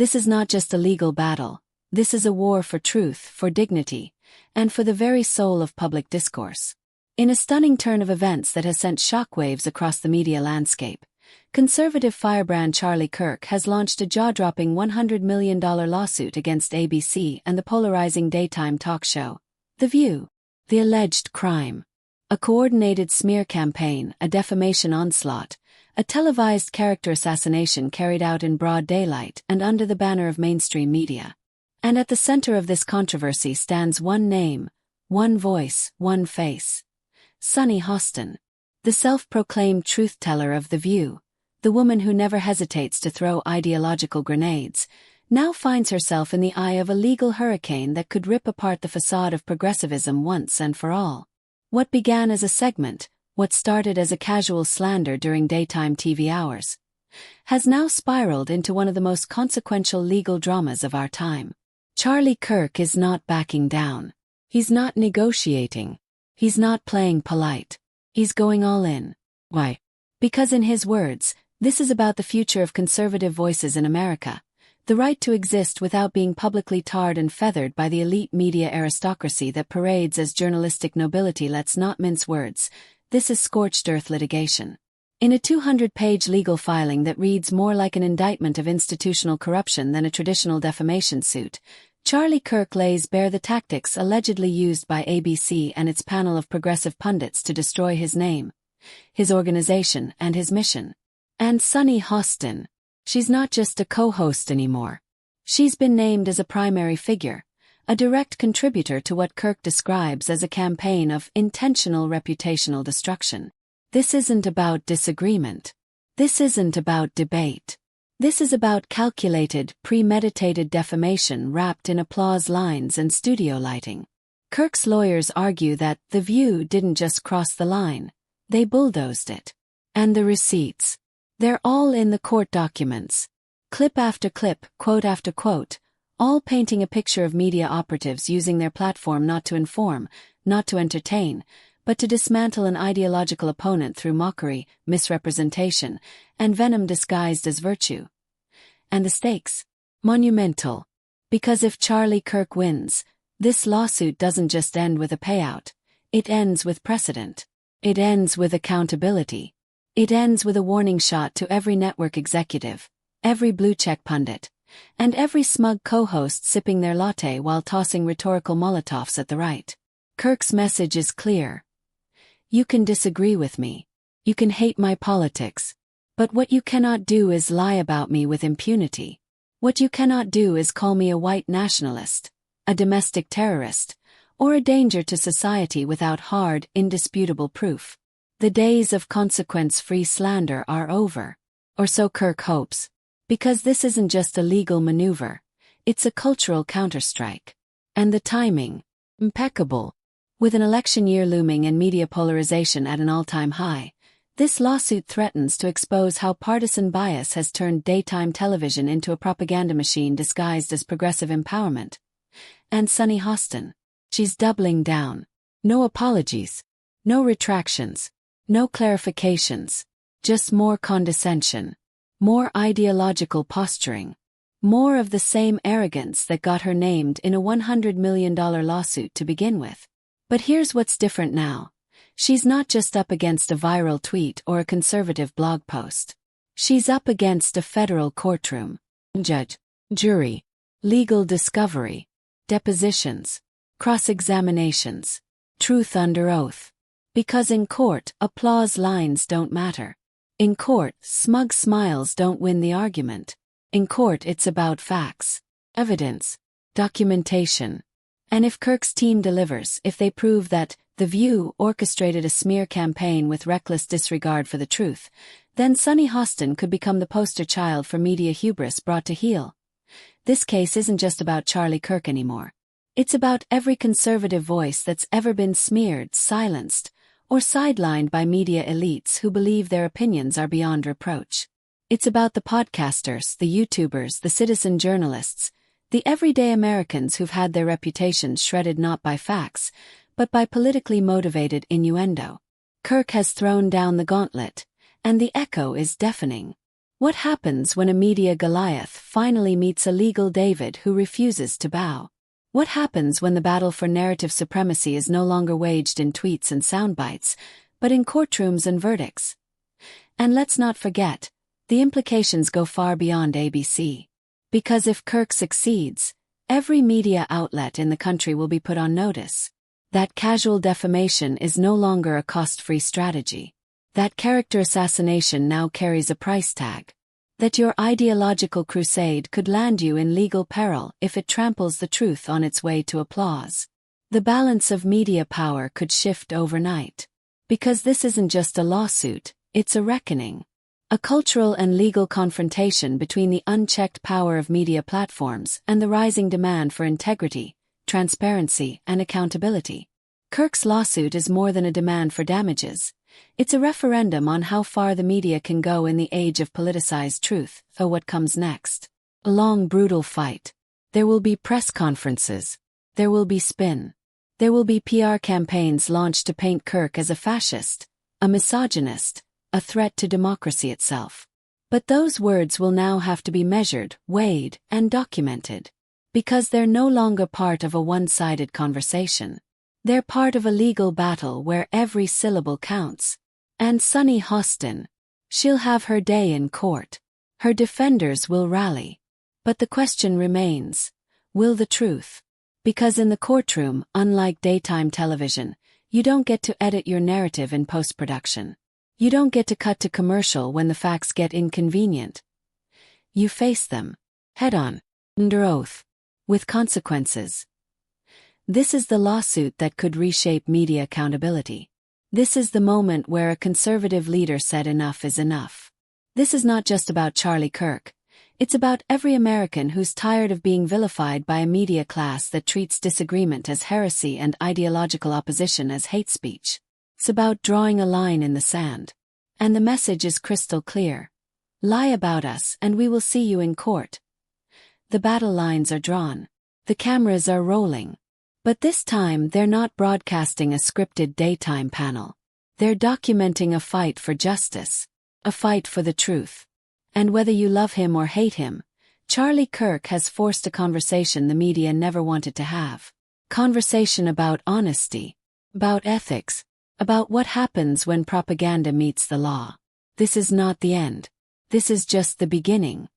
This is not just a legal battle. This is a war for truth, for dignity, and for the very soul of public discourse. In a stunning turn of events that has sent shockwaves across the media landscape, conservative firebrand Charlie Kirk has launched a jaw-dropping $100 million lawsuit against ABC and the polarizing daytime talk show, The View. The alleged crime: a coordinated smear campaign, a defamation onslaught, a televised character assassination carried out in broad daylight and under the banner of mainstream media. And at the center of this controversy stands one name, one voice, one face: Sunny Hostin, the self-proclaimed truth-teller of The View, the woman who never hesitates to throw ideological grenades, now finds herself in the eye of a legal hurricane that could rip apart the facade of progressivism once and for all. What began as a segment, what started as a casual slander during daytime TV hours, has now spiraled into one of the most consequential legal dramas of our time. Charlie Kirk is not backing down. He's not negotiating. He's not playing polite. He's going all in. Why? Because in his words, this is about the future of conservative voices in America, the right to exist without being publicly tarred and feathered by the elite media aristocracy that parades as journalistic nobility. Let's not mince words. This is scorched earth litigation. In a 200-page legal filing that reads more like an indictment of institutional corruption than a traditional defamation suit, Charlie Kirk lays bare the tactics allegedly used by ABC and its panel of progressive pundits to destroy his name, his organization, and his mission. And Sunny Hostin, she's not just a co-host anymore. She's been named as a primary figure, a direct contributor to what Kirk describes as a campaign of intentional reputational destruction. This isn't about disagreement. This isn't about debate. This is about calculated, premeditated defamation wrapped in applause lines and studio lighting. Kirk's lawyers argue that The View didn't just cross the line, they bulldozed it. And the receipts, they're all in the court documents. Clip after clip, quote after quote, all painting a picture of media operatives using their platform not to inform, not to entertain, but to dismantle an ideological opponent through mockery, misrepresentation, and venom disguised as virtue. And the stakes? Monumental. Because if Charlie Kirk wins, this lawsuit doesn't just end with a payout. It ends with precedent. It ends with accountability. It ends with a warning shot to every network executive, every blue-check pundit, and every smug co-host sipping their latte while tossing rhetorical Molotovs at the right. Kirk's message is clear. You can disagree with me. You can hate my politics. But what you cannot do is lie about me with impunity. What you cannot do is call me a white nationalist, a domestic terrorist, or a danger to society without hard, indisputable proof. The days of consequence-free slander are over. Or so Kirk hopes. Because this isn't just a legal maneuver. It's a cultural counterstrike. And the timing? Impeccable. With an election year looming and media polarization at an all-time high, this lawsuit threatens to expose how partisan bias has turned daytime television into a propaganda machine disguised as progressive empowerment. And Sunny Hostin, she's doubling down. No apologies. No retractions. No clarifications. Just more condescension. More ideological posturing. More of the same arrogance that got her named in a $100 million lawsuit to begin with. But here's what's different now. She's not just up against a viral tweet or a conservative blog post. She's up against a federal courtroom. Judge, jury, legal discovery, depositions, cross-examinations, truth under oath. Because in court, applause lines don't matter. In court, smug smiles don't win the argument. In court, it's about facts, evidence, documentation. And if Kirk's team delivers, if they prove that The View orchestrated a smear campaign with reckless disregard for the truth, then Sunny Hostin could become the poster child for media hubris brought to heel. This case isn't just about Charlie Kirk anymore. It's about every conservative voice that's ever been smeared, silenced, or sidelined by media elites who believe their opinions are beyond reproach. It's about the podcasters, the YouTubers, the citizen journalists, the everyday Americans who've had their reputations shredded not by facts, but by politically motivated innuendo. Kirk has thrown down the gauntlet, and the echo is deafening. What happens when a media Goliath finally meets a legal David who refuses to bow? What happens when the battle for narrative supremacy is no longer waged in tweets and soundbites, but in courtrooms and verdicts? And let's not forget, the implications go far beyond ABC. Because if Kirk succeeds, every media outlet in the country will be put on notice. That casual defamation is no longer a cost-free strategy. That character assassination now carries a price tag. That your ideological crusade could land you in legal peril if it tramples the truth on its way to applause. The balance of media power could shift overnight. Because this isn't just a lawsuit, it's a reckoning. A cultural and legal confrontation between the unchecked power of media platforms and the rising demand for integrity, transparency, and accountability. Kirk's lawsuit is more than a demand for damages. It's a referendum on how far the media can go in the age of politicized truth. So what comes next? A long, brutal fight. There will be press conferences. There will be spin. There will be PR campaigns launched to paint Kirk as a fascist, a misogynist, a threat to democracy itself. But those words will now have to be measured, weighed, and documented. Because they're no longer part of a one-sided conversation. They're part of a legal battle where every syllable counts. And Sunny Hostin, she'll have her day in court. Her defenders will rally. But the question remains, will the truth? Because in the courtroom, unlike daytime television, you don't get to edit your narrative in post-production. You don't get to cut to commercial when the facts get inconvenient. You face them, head-on, under oath, with consequences. This is the lawsuit that could reshape media accountability. This is the moment where a conservative leader said enough is enough. This is not just about Charlie Kirk. It's about every American who's tired of being vilified by a media class that treats disagreement as heresy and ideological opposition as hate speech. It's about drawing a line in the sand. And the message is crystal clear. Lie about us and we will see you in court. The battle lines are drawn. The cameras are rolling. But this time they're not broadcasting a scripted daytime panel. They're documenting a fight for justice. A fight for the truth. And whether you love him or hate him, Charlie Kirk has forced a conversation the media never wanted to have. Conversation about honesty. About ethics. About what happens when propaganda meets the law. This is not the end. This is just the beginning.